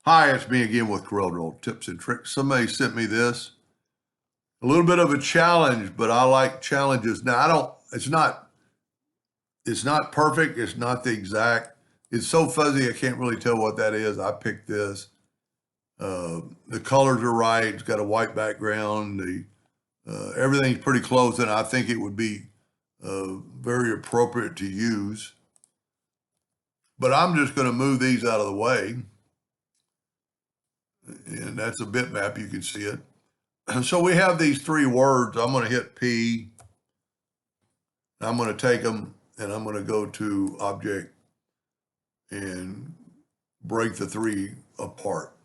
Hi, it's me again with Corel Tips and Tricks. Somebody sent me this. A little bit of a challenge, but I like challenges. Now, it's not perfect. It's not the exact. It's so fuzzy, I can't really tell what that is. I picked this. The colors are right. It's got a white background. Everything's pretty close, and I think it would be very appropriate to use. But I'm just going to move these out of the way. And that's a bitmap. You can see it. So we have these three words. I'm going to hit P. I'm going to take them and I'm going to go to object and break the three apart.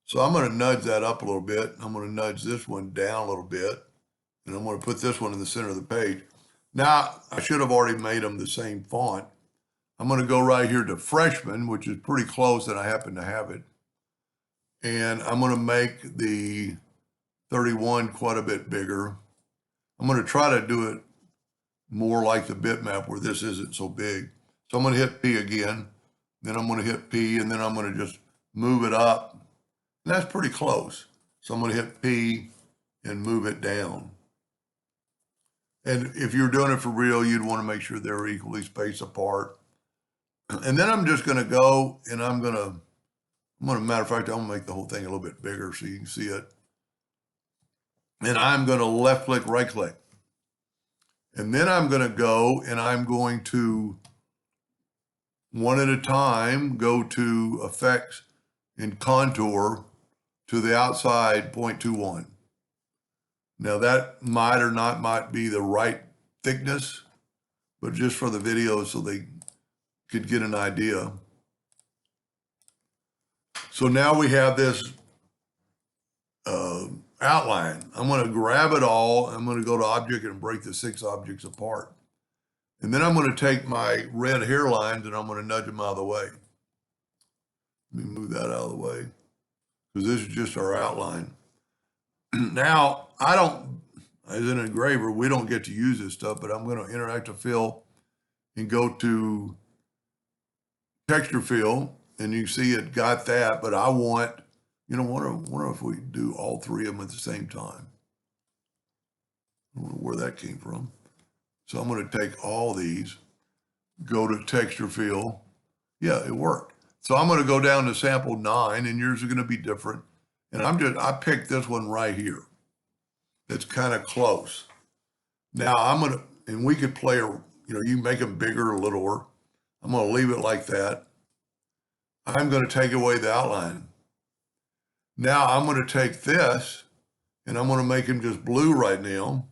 So I'm going to nudge that up a little bit. I'm going to nudge this one down a little bit. And I'm going to put this one in the center of the page. Now, I should have already made them the same font. I'm going to go right here to freshman, which is pretty close, and I happen to have it. And I'm going to make the 31 quite a bit bigger. I'm going to try to do it more like the bitmap where this isn't so big. So I'm going to hit P again, then I'm going to hit P, and then I'm going to just move it up. And that's pretty close. So I'm going to hit P and move it down. And if you're doing it for real, you'd want to make sure they're equally spaced apart. And then I'm just going to go and matter of fact, I'm going to make the whole thing a little bit bigger so you can see it. And I'm going to left click, right click. And then I'm going to go and I'm going to, one at a time, go to effects and contour to the outside 0.21. Now that might or not might be the right thickness, but just for the video so they could get an idea. So now we have this outline. I'm going to grab it all. I'm going to go to object and break the 6 objects apart. And then I'm going to take my red hairlines and I'm going to nudge them out of the way. Let me move that out of the way because this is just our outline. Now, as an engraver, we don't get to use this stuff, but I'm going to interact to fill and go to texture fill, and you see it got that, but I want, wonder if we do all 3 of them at the same time. I don't know where that came from. So I'm going to take all these, go to texture fill. Yeah, it worked. So I'm going to go down to sample 9, and yours are going to be different. And I picked this one right here. It's kind of close. Now and we could play, you make them bigger or littler. I'm going to leave it like that. I'm going to take away the outline. Now I'm going to take this and I'm going to make him just blue right now.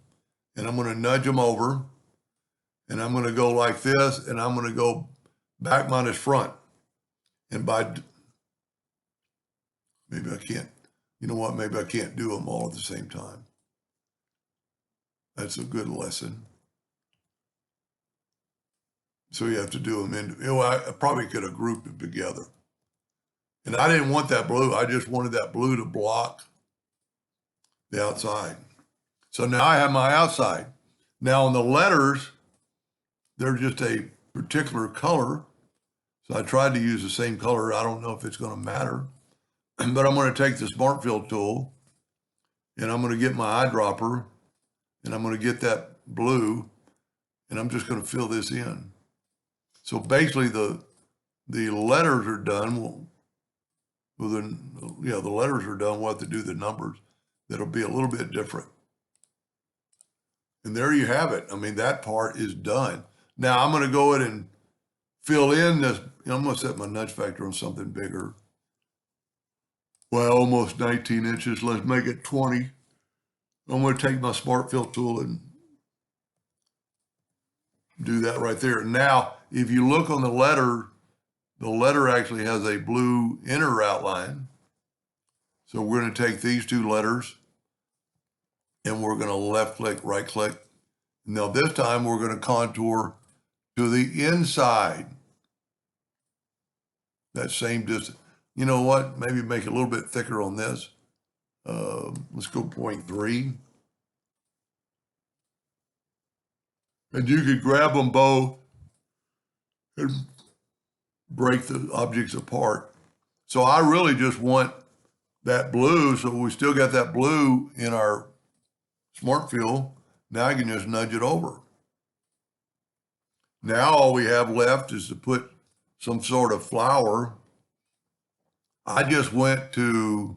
And I'm going to nudge him over and I'm going to go like this and I'm going to go back minus front. And maybe I can't, maybe I can't do them all at the same time. That's a good lesson. So you have to do them I probably could have grouped them together. And I didn't want that blue. I just wanted that blue to block the outside. So now I have my outside. Now on the letters, they're just a particular color. So I tried to use the same color. I don't know if it's going to matter. But I'm going to take the Smart Fill tool and I'm going to get my eyedropper and I'm going to get that blue and I'm just going to fill this in. So basically the letters are done. The letters are done. We'll have to do the numbers. That'll be a little bit different. And there you have it. I mean, that part is done. Now I'm going to go ahead and fill in this. I'm going to set my nudge factor on something bigger. Well, almost 19 inches. Let's make it 20. I'm going to take my Smart Fill tool and do that right there. Now, if you look on the letter actually has a blue inner outline. So we're going to take these 2 letters and we're going to left click, right click. Now this time we're going to contour to the inside. That same distance. You know what? Maybe make it a little bit thicker on this. Let's go 0.3. And you could grab them both and break the objects apart. So I really just want that blue. So we still got that blue in our smart fill. Now I can just nudge it over. Now all we have left is to put some sort of flower. I just went to,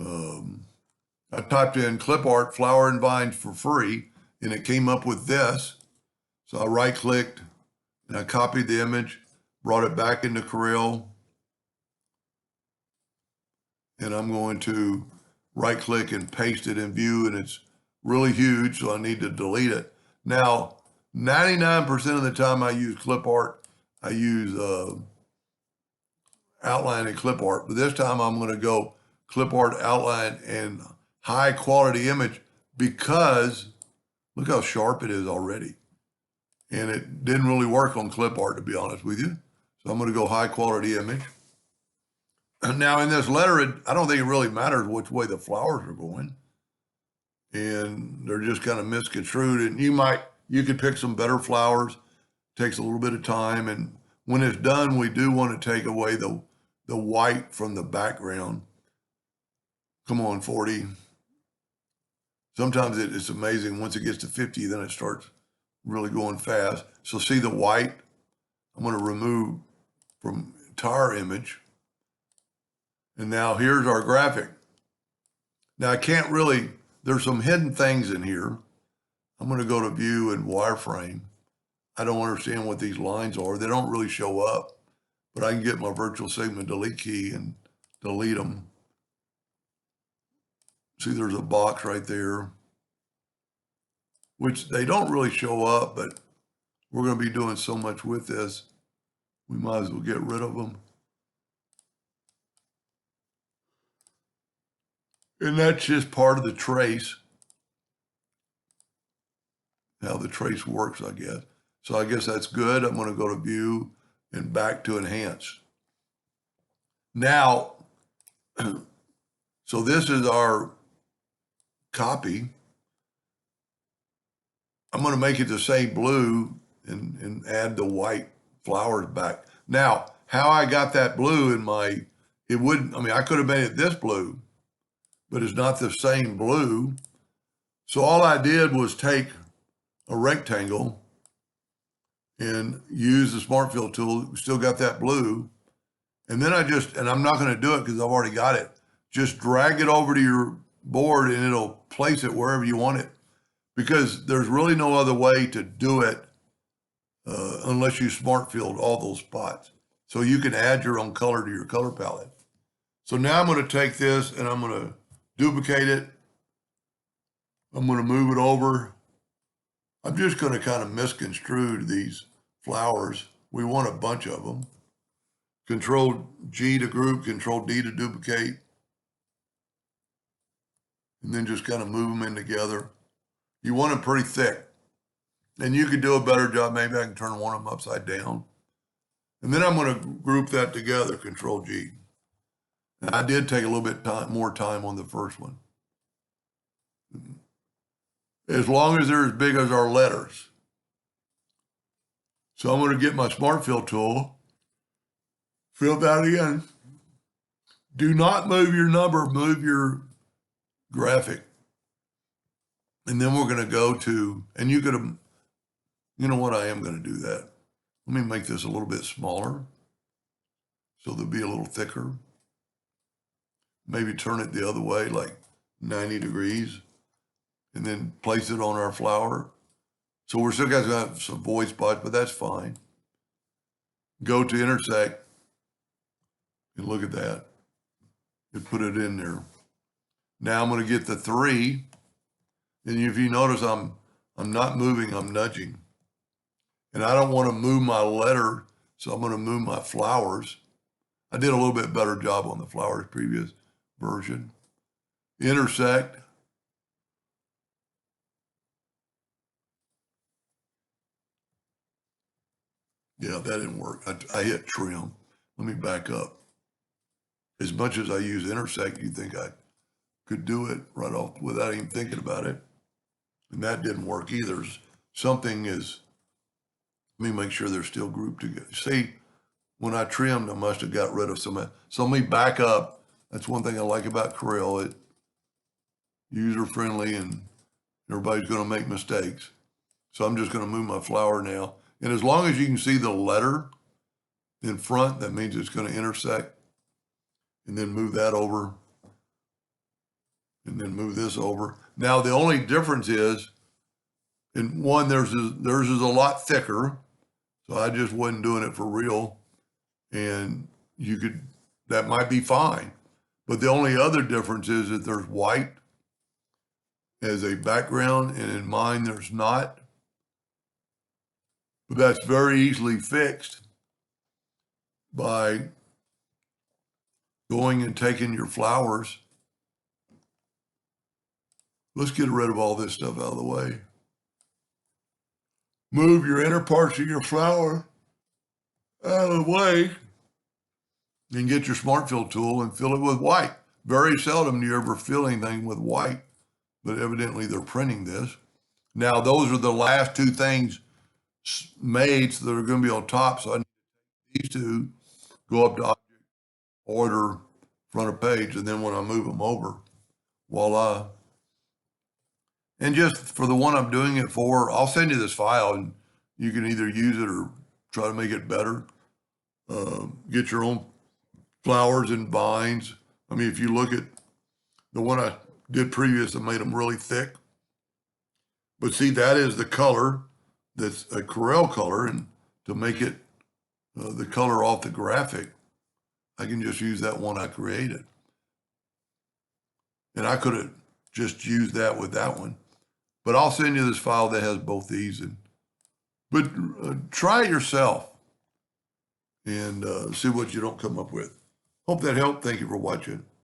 I typed in clip art flower and vines for free, and it came up with this. So I right clicked and I copied the image, brought it back into Corel, and I'm going to right click and paste it in view, and it's really huge, so I need to delete it. Now, 99% of the time I use clip art, I use outline and clip art, but this time I'm going to go clip art, outline, and high quality image, because look how sharp it is already. And it didn't really work on clip art, to be honest with you. So I'm going to go high quality image. Now in this letter, I don't think it really matters which way the flowers are going. And they're just kind of misconstrued. And you could pick some better flowers. Takes a little bit of time. And when it's done, we do want to take away the white from the background. Come on, 40. Sometimes it's amazing. Once it gets to 50, then it starts really going fast. So see the white? I'm going to remove from entire image. And now here's our graphic. Now I can't really, there's some hidden things in here. I'm going to go to view and wireframe. I don't understand what these lines are. They don't really show up, but I can get my virtual segment delete key and delete them. See, there's a box right there, which they don't really show up, but we're going to be doing so much with this, we might as well get rid of them. And that's just part of the trace, how the trace works, I guess. So I guess that's good. I'm going to go to view and back to enhance. Now, so this is our copy. I'm going to make it the same blue and add the white flowers back. Now, how I got that blue in my, it wouldn't, I mean, I could have made it this blue, but it's not the same blue. So all I did was take a rectangle and use the Smart Fill tool. Still got that blue. And then and I'm not going to do it because I've already got it. Just drag it over to your board and it'll place it wherever you want it, because there's really no other way to do it unless you Smart Filled all those spots. So you can add your own color to your color palette. So now I'm going to take this and I'm going to duplicate it. I'm going to move it over. I'm just going to kind of misconstrue these flowers. We want a bunch of them. Control G to group, Control D to duplicate. And then just kind of move them in together. You want them pretty thick. And you could do a better job. Maybe I can turn one of them upside down. And then I'm going to group that together, Control G. And I did take a little bit more time on the first one. As long as they're as big as our letters. So I'm going to get my Smart Fill tool, fill that in. Do not move your number, move your graphic. And then we're going to go to, and you could have, you know what, I am going to do that. Let me make this a little bit smaller so they'll be a little thicker. Maybe turn it the other way, like 90 degrees, and then place it on our flower. So we're still going to have some void spots, but that's fine. Go to intersect and look at that and put it in there. Now I'm going to get the 3. And if you notice, I'm not moving, I'm nudging. And I don't want to move my letter, so I'm going to move my flowers. I did a little bit better job on the flowers previous version. Intersect. Yeah, that didn't work. I hit trim. Let me back up. As much as I use intersect, you'd think I could do it right off without even thinking about it. And that didn't work either. Something is, let me make sure they're still grouped together. See, when I trimmed, I must have got rid of some. So let me back up. That's one thing I like about Corel. It's user friendly and everybody's going to make mistakes. So I'm just going to move my flower now. And as long as you can see the letter in front, that means it's going to intersect. And then move that over. And then move this over. Now, the only difference is, in one, theirs is a lot thicker. So I just wasn't doing it for real. And that might be fine. But the only other difference is that there's white as a background, and in mine there's not. But that's very easily fixed by going and taking your flowers. Let's get rid of all this stuff out of the way. Move your inner parts of your flower out of the way and get your Smart Fill tool and fill it with white. Very seldom do you ever fill anything with white, but evidently they're printing this. Now, those are the last two things made, so they're going to be on top. So I need these two, go up to Object, Order, Front of Page, and then when I move them over, voila. And just for the one I'm doing it for, I'll send you this file and you can either use it or try to make it better. Get your own flowers and vines. I mean, if you look at the one I did previous, I made them really thick. But see, that is the color that's a Corel color. And to make it the color off the graphic, I can just use that one I created. And I could have just used that with that one. But I'll send you this file that has both these. But try it yourself and see what you don't come up with. Hope that helped. Thank you for watching.